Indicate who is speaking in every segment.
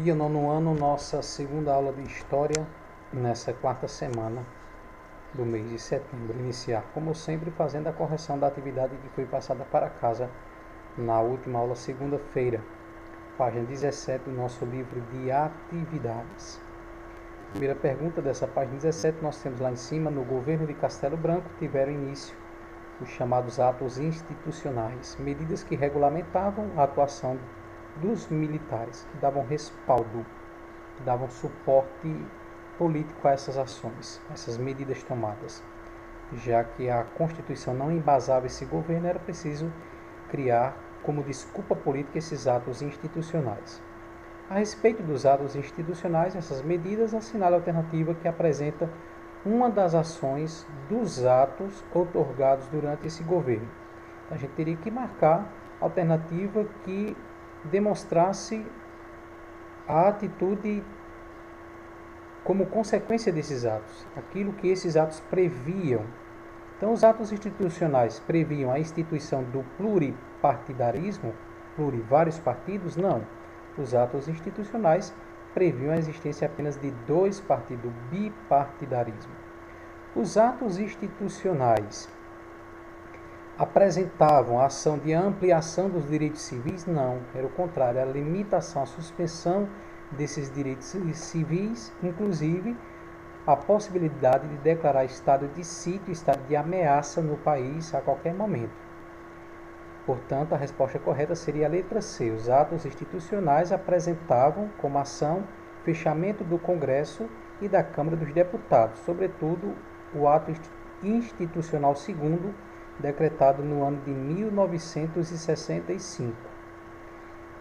Speaker 1: dia, nono ano, nossa segunda aula de História, nessa quarta semana do mês de setembro. Iniciar, como sempre, fazendo a correção da atividade que foi passada para casa na última aula, segunda-feira, página 17 do nosso livro de atividades. Primeira pergunta dessa página 17, nós temos lá em cima: no governo de Castelo Branco tiveram início os chamados atos institucionais, medidas que regulamentavam a atuação dos militares, que davam respaldo, que davam suporte político a essas ações, a essas medidas tomadas. Já que a Constituição não embasava esse governo, era preciso criar como desculpa política esses atos institucionais. A respeito dos atos institucionais, essas medidas assinala a alternativa que apresenta uma das ações dos atos outorgados durante esse governo. Então, a gente teria que marcar a alternativa que demonstrasse a atitude como consequência desses atos, aquilo que esses atos previam. Então, os atos institucionais previam a instituição do pluripartidarismo, plurivários partidos? Não. Os atos institucionais previam a existência apenas de dois partidos, bipartidarismo. Os atos institucionais apresentavam a ação de ampliação dos direitos civis? Não, era o contrário, a limitação, a suspensão desses direitos civis, inclusive a possibilidade de declarar estado de sítio, estado de ameaça no país a qualquer momento. Portanto, a resposta correta seria a letra C. Os atos institucionais apresentavam como ação fechamento do Congresso e da Câmara dos Deputados, sobretudo o ato institucional segundo, decretado no ano de 1965.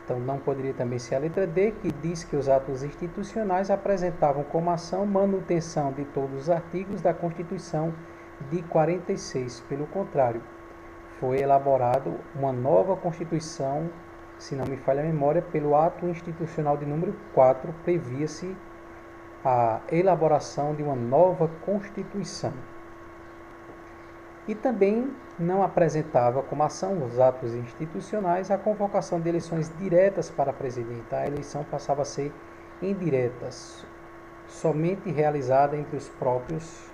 Speaker 1: Então, não poderia também ser a letra D, que diz que os atos institucionais apresentavam como ação manutenção de todos os artigos da Constituição de 46. Pelo contrário, foi elaborado uma nova Constituição, se não me falha a memória, pelo ato institucional de número 4, previa-se a elaboração de uma nova Constituição. E também não apresentava como ação os atos institucionais a convocação de eleições diretas para presidente. A eleição passava a ser indireta, somente realizada entre os próprios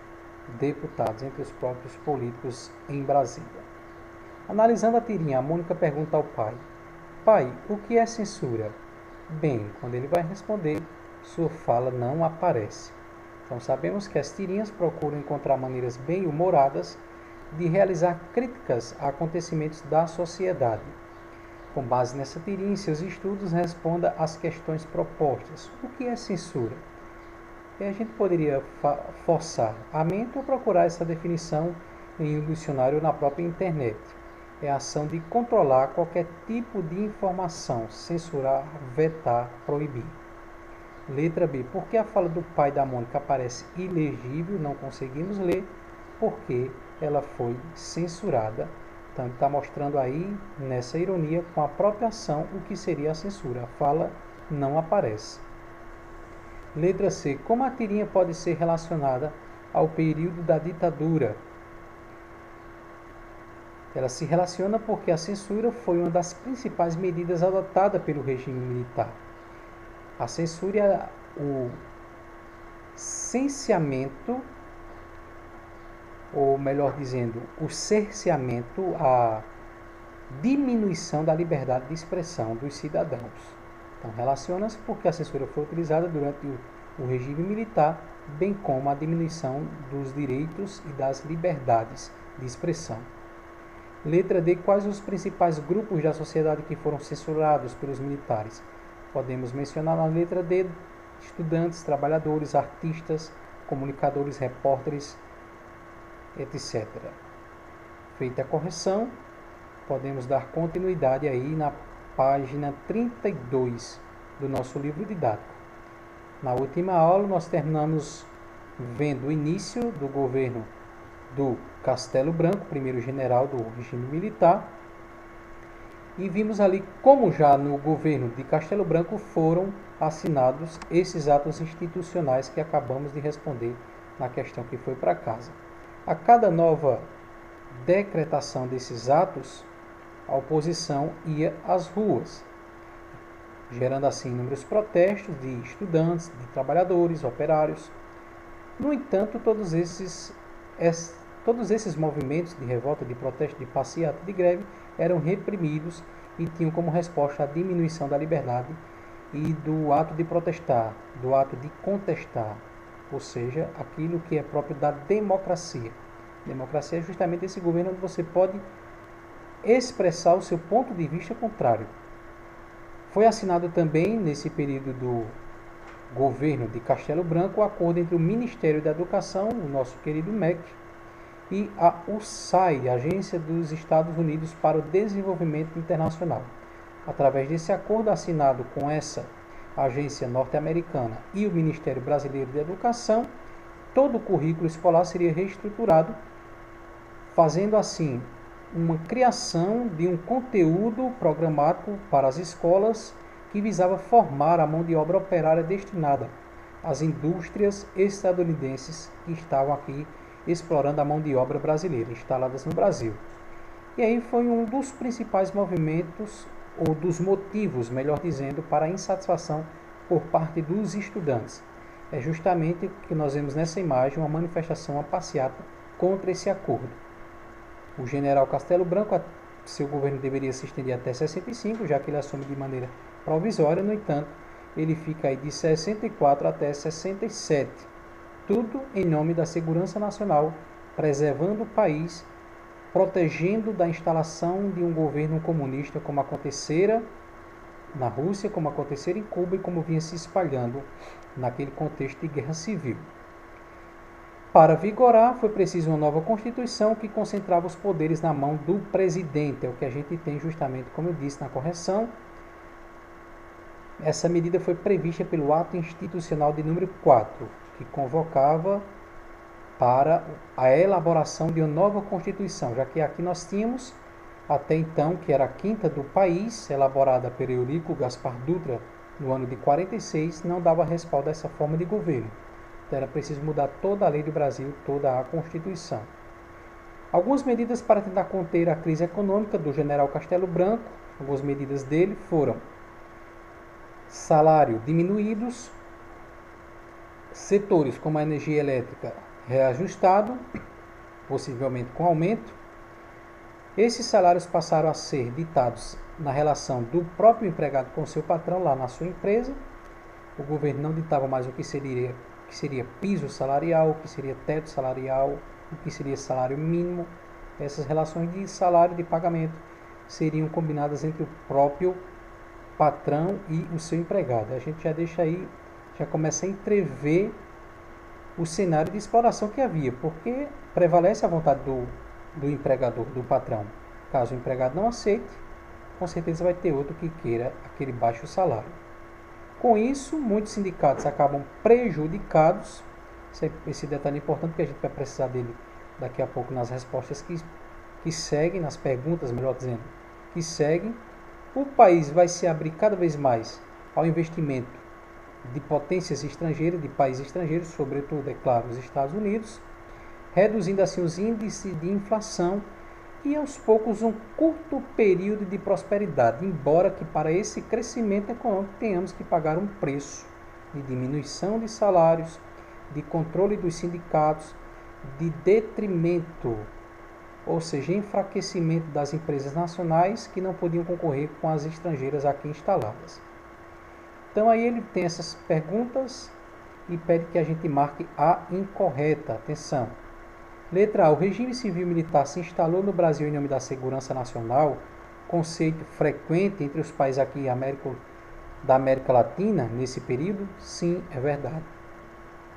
Speaker 1: deputados, entre os próprios políticos em Brasília. Analisando a tirinha, a Mônica pergunta ao pai: pai, o que é censura? Bem, quando ele vai responder, sua fala não aparece. Então sabemos que as tirinhas procuram encontrar maneiras bem-humoradas de realizar críticas a acontecimentos da sociedade. Com base nessa tirinha, em seus estudos, responda às questões propostas. O que é censura? E a gente poderia forçar a mente ou procurar essa definição em um dicionário ou na própria internet. É a ação de controlar qualquer tipo de informação, censurar, vetar, proibir. Letra B. Por que a fala do pai da Mônica aparece ilegível, não conseguimos ler? Porque ela foi censurada. Então, ele está mostrando aí, nessa ironia, com a própria ação, o que seria a censura. A fala não aparece. Letra C. Como a tirinha pode ser relacionada ao período da ditadura? Ela se relaciona porque a censura foi uma das principais medidas adotadas pelo regime militar. A censura é o cerceamento, ou melhor dizendo, o cerceamento, a diminuição da liberdade de expressão dos cidadãos. Então, relaciona-se porque a censura foi utilizada durante o regime militar, bem como a diminuição dos direitos e das liberdades de expressão. Letra D. Quais os principais grupos da sociedade que foram censurados pelos militares? Podemos mencionar na letra D estudantes, trabalhadores, artistas, comunicadores, repórteres, etc. Feita a correção, podemos dar continuidade aí na página 32 do nosso livro didático. Na última aula, nós terminamos vendo o início do governo do Castelo Branco, primeiro general do regime militar, e vimos ali como já no governo de Castelo Branco foram assinados esses atos institucionais que acabamos de responder na questão que foi para casa. A cada nova decretação desses atos, a oposição ia às ruas. gerando assim inúmeros protestos de estudantes, de trabalhadores, operários. No entanto, todos esses movimentos de revolta, de protesto, de passeata, de greve eram reprimidos e tinham como resposta a diminuição da liberdade e do ato de protestar, do ato de contestar, ou seja, aquilo que é próprio da democracia. Democracia é justamente esse governo onde você pode expressar o seu ponto de vista contrário. Foi assinado também, nesse período do governo de Castelo Branco, o acordo entre o Ministério da Educação, o nosso querido MEC, e a USAID, Agência dos Estados Unidos para o Desenvolvimento Internacional. Através desse acordo assinado com essa agência norte-americana e o Ministério Brasileiro de Educação, todo o currículo escolar seria reestruturado, fazendo assim uma criação de um conteúdo programático para as escolas que visava formar a mão de obra operária destinada às indústrias estadunidenses que estavam aqui explorando a mão de obra brasileira, instaladas no Brasil. E aí foi um dos principais movimentos, ou dos motivos, melhor dizendo, para a insatisfação por parte dos estudantes. É justamente o que nós vemos nessa imagem, uma manifestação, uma passeata contra esse acordo. O general Castelo Branco, seu governo deveria se estender até 65, já que ele assume de maneira provisória, no entanto, ele fica aí de 64 até 67. Tudo em nome da segurança nacional, preservando o país, protegendo da instalação de um governo comunista, como acontecera na Rússia, como acontecera em Cuba e como vinha se espalhando naquele contexto de guerra civil. Para vigorar, foi preciso uma nova Constituição que concentrava os poderes na mão do presidente. É o que a gente tem justamente, como eu disse, na correção. Essa medida foi prevista pelo Ato Institucional de número 4, que convocava para a elaboração de uma nova Constituição, já que aqui nós tínhamos, até então, que era a quinta do país, elaborada por Eurico Gaspar Dutra no ano de 46, não dava respaldo a essa forma de governo. Então era preciso mudar toda a lei do Brasil, toda a Constituição. Algumas medidas para tentar conter a crise econômica do general Castelo Branco, algumas medidas dele foram salário diminuídos, setores como a energia elétrica reajustado, possivelmente com aumento. Esses salários passaram a ser ditados na relação do próprio empregado com seu patrão lá na sua empresa. O governo não ditava mais o que seria piso salarial, o que seria teto salarial, o que seria salário mínimo. Essas relações de salário, de pagamento, seriam combinadas entre o próprio patrão e o seu empregado. A gente já deixa aí, já começa a entrever o cenário de exploração que havia, porque prevalece a vontade do empregador, do patrão. Caso o empregado não aceite, com certeza vai ter outro que queira aquele baixo salário. Com isso, muitos sindicatos acabam prejudicados. Esse detalhe é importante, porque a gente vai precisar dele daqui a pouco nas respostas que seguem, nas perguntas, melhor dizendo, que seguem. O país vai se abrir cada vez mais ao investimento de potências estrangeiras, de países estrangeiros, sobretudo, é claro, os Estados Unidos, reduzindo assim os índices de inflação e aos poucos um curto período de prosperidade, embora que para esse crescimento econômico tenhamos que pagar um preço de diminuição de salários, de controle dos sindicatos, de detrimento, ou seja, enfraquecimento das empresas nacionais que não podiam concorrer com as estrangeiras aqui instaladas. Então aí ele tem essas perguntas e pede que a gente marque a incorreta. Atenção. Letra A. O regime civil militar se instalou no Brasil em nome da segurança nacional, conceito frequente entre os países aqui da América Latina nesse período? Sim, é verdade.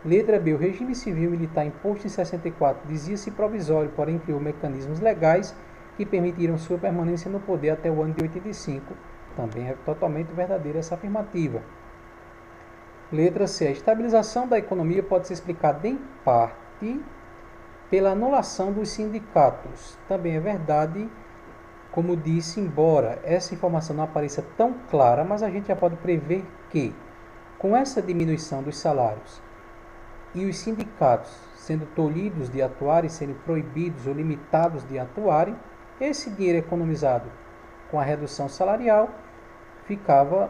Speaker 1: Letra B. O regime civil militar imposto em 64 dizia-se provisório, porém criou mecanismos legais que permitiram sua permanência no poder até o ano de 85. Também é totalmente verdadeira essa afirmativa. Letra C. A estabilização da economia pode ser explicada em parte pela anulação dos sindicatos. Também é verdade, como disse, embora essa informação não apareça tão clara, mas a gente já pode prever que, com essa diminuição dos salários e os sindicatos sendo tolhidos de atuarem, sendo proibidos ou limitados de atuarem, esse dinheiro economizado com a redução salarial ficava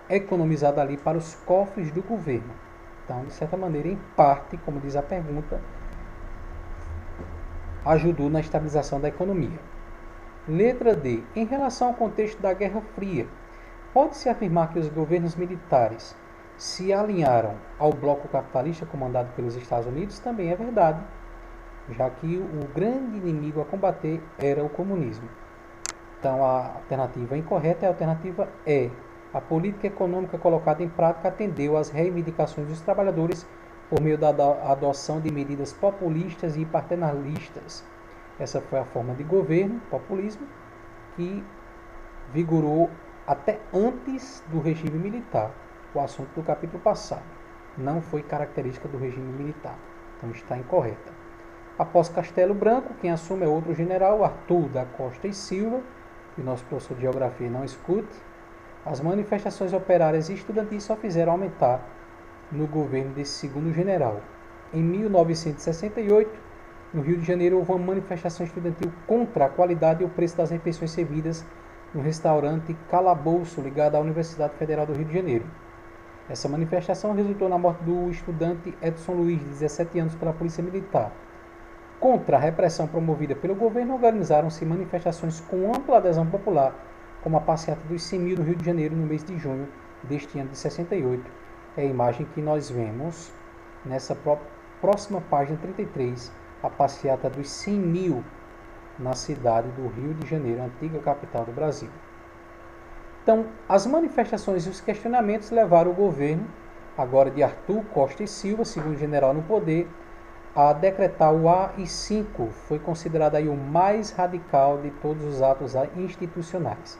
Speaker 1: economizado ali para os cofres do governo. Então, de certa maneira, em parte, como diz a pergunta, ajudou na estabilização da economia. Letra D. Em relação ao contexto da Guerra Fria, pode-se afirmar que os governos militares se alinharam ao bloco capitalista comandado pelos Estados Unidos? Também é verdade, já que o grande inimigo a combater era o comunismo. Então, a alternativa incorreta é a alternativa E. A política econômica colocada em prática atendeu às reivindicações dos trabalhadores por meio da adoção de medidas populistas e paternalistas. Essa foi a forma de governo, populismo, que vigorou até antes do regime militar, o assunto do capítulo passado. Não foi característica do regime militar, então está incorreta. Após Castelo Branco, quem assume é outro general, Arthur da Costa e Silva, que o nosso professor de geografia não escute. As manifestações operárias e estudantis só fizeram aumentar no governo desse segundo general. Em 1968, no Rio de Janeiro, houve uma manifestação estudantil contra a qualidade e o preço das refeições servidas no restaurante Calabouço, ligado à Universidade Federal do Rio de Janeiro. Essa manifestação resultou na morte do estudante Edson Luiz, de 17 anos, pela Polícia Militar. Contra a repressão promovida pelo governo, organizaram-se manifestações com ampla adesão popular, como a passeata dos 100 mil no Rio de Janeiro no mês de junho deste ano de 68. É a imagem que nós vemos nessa próxima página 33, a passeata dos 100 mil na cidade do Rio de Janeiro, antiga capital do Brasil. Então, as manifestações e os questionamentos levaram o governo, agora de Arthur Costa e Silva, segundo general no poder, a decretar o AI-5, foi considerado aí o mais radical de todos os atos institucionais.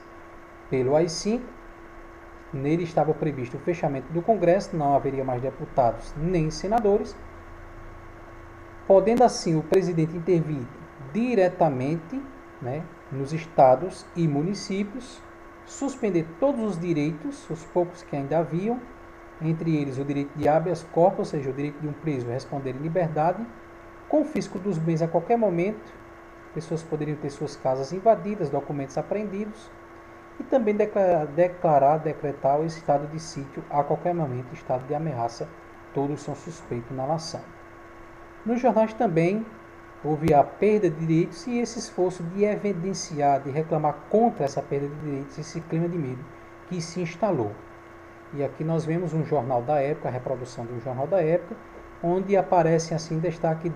Speaker 1: Pelo AI-5, nele estava previsto o fechamento do Congresso, não haveria mais deputados nem senadores, podendo assim o presidente intervir diretamente, nos estados e municípios, suspender todos os direitos, os poucos que ainda haviam, entre eles o direito de habeas corpus, ou seja, o direito de um preso responder em liberdade, confisco dos bens a qualquer momento, pessoas poderiam ter suas casas invadidas, documentos apreendidos, e também decretar o estado de sítio a qualquer momento, estado de ameaça, todos são suspeitos na nação. Nos jornais também houve a perda de direitos e esse esforço de evidenciar, de reclamar contra essa perda de direitos, esse clima de medo que se instalou. E aqui nós vemos um jornal da época, a reprodução de um jornal da época, onde aparecem assim em destaque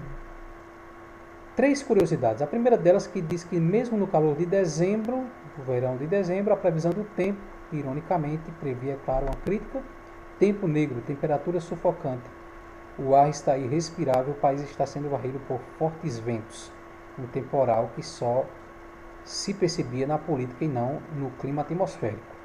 Speaker 1: 3 curiosidades. A primeira delas que diz que mesmo no calor de dezembro, o verão de dezembro, a previsão do tempo, ironicamente, previa, claro, uma crítica, tempo negro, temperatura sufocante. O ar está irrespirável, o país está sendo varrido por fortes ventos, um temporal que só se percebia na política e não no clima atmosférico.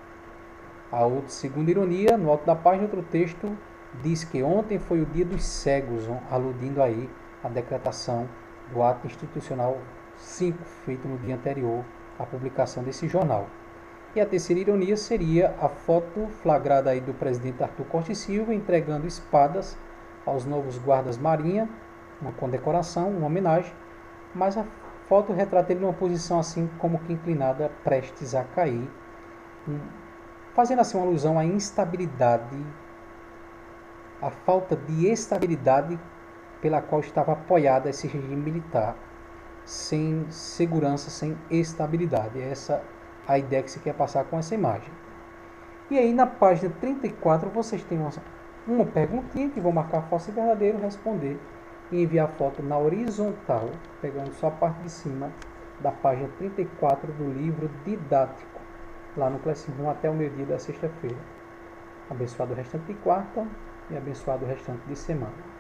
Speaker 1: A outra, segunda ironia, no alto da página, outro texto diz que ontem foi o dia dos cegos, aludindo aí à decretação do ato institucional 5, feito no dia anterior à publicação desse jornal. E a terceira ironia seria a foto flagrada aí do presidente Arthur Costa e Silva entregando espadas aos novos guardas marinha, uma condecoração, uma homenagem, mas a foto retrata ele numa posição assim como que inclinada, prestes a cair, fazendo assim uma alusão à instabilidade, à falta de estabilidade pela qual estava apoiada esse regime militar, sem segurança, sem estabilidade. Essa é a ideia que se quer passar com essa imagem. E aí na página 34 vocês têm uma perguntinha que vou marcar falso e verdadeiro, responder e enviar a foto na horizontal, pegando só a parte de cima da página 34 do livro didático, lá no Classroom até o meio-dia da sexta-feira. Abençoado o restante de quarta e abençoado o restante de semana.